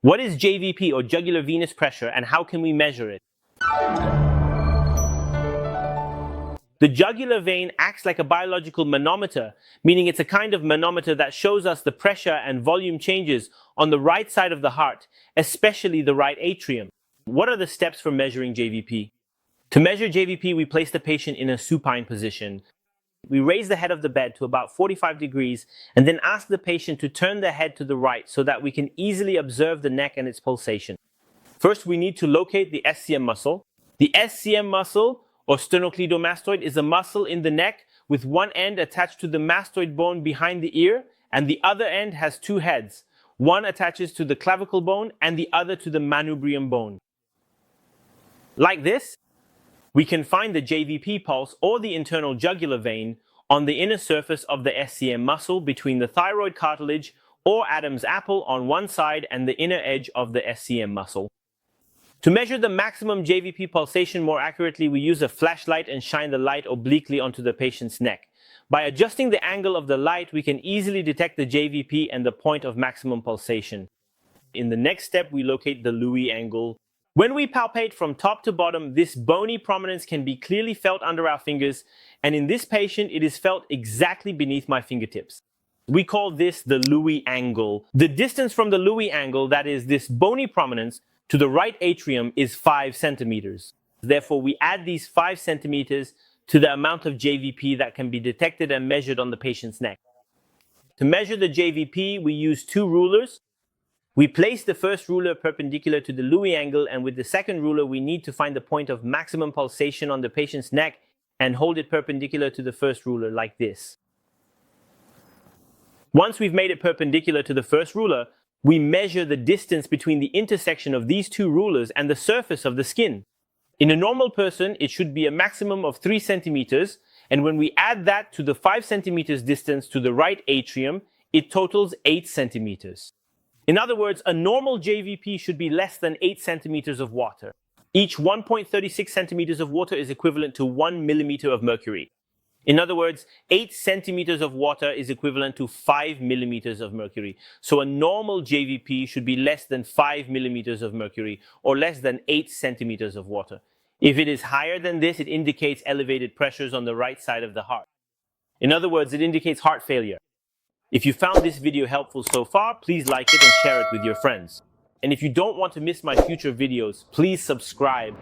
What is JVP or jugular venous pressure and how can we measure it? The jugular vein acts like a biological manometer, meaning it's a kind of manometer that shows us the pressure and volume changes on the right side of the heart, especially the right atrium. What are the steps for measuring JVP? To measure JVP, we place the patient in a supine position. We raise the head of the bed to about 45 degrees and then ask the patient to turn their head to the right so that we can easily observe the neck and its pulsation. First, we need to locate the SCM muscle. The SCM muscle, or sternocleidomastoid, is a muscle in the neck with one end attached to the mastoid bone behind the ear, and the other end has two heads. One attaches to the clavicle bone and the other to the manubrium bone. Like this, we can find the JVP pulse or the internal jugular vein on the inner surface of the SCM muscle between the thyroid cartilage or Adam's apple on one side and the inner edge of the SCM muscle. To measure the maximum JVP pulsation more accurately, we use a flashlight and shine the light obliquely onto the patient's neck. By adjusting the angle of the light, we can easily detect the JVP and the point of maximum pulsation. In the next step, we locate the Louis angle. When we palpate from top to bottom, this bony prominence can be clearly felt under our fingers, and in this patient, it is felt exactly beneath my fingertips. We call this the Louis angle. The distance from the Louis angle, that is this bony prominence, to the right atrium is 5 centimeters. Therefore, we add these 5 centimeters to the amount of JVP that can be detected and measured on the patient's neck. To measure the JVP, we use 2 rulers. We place the first ruler perpendicular to the Louis angle, and with the second ruler, we need to find the point of maximum pulsation on the patient's neck and hold it perpendicular to the first ruler like this. Once we've made it perpendicular to the first ruler, we measure the distance between the intersection of these 2 rulers and the surface of the skin. In a normal person, it should be a maximum of 3 centimeters, and when we add that to the 5 centimeters distance to the right atrium, it totals 8 centimeters. In other words, a normal JVP should be less than 8 centimeters of water. Each 1.36 centimeters of water is equivalent to 1 millimeter of mercury. In other words, 8 centimeters of water is equivalent to 5 millimeters of mercury. So a normal JVP should be less than 5 millimeters of mercury, or less than 8 centimeters of water. If it is higher than this, it indicates elevated pressures on the right side of the heart. In other words, it indicates heart failure. If you found this video helpful so far, please like it and share it with your friends. And if you don't want to miss my future videos, please subscribe.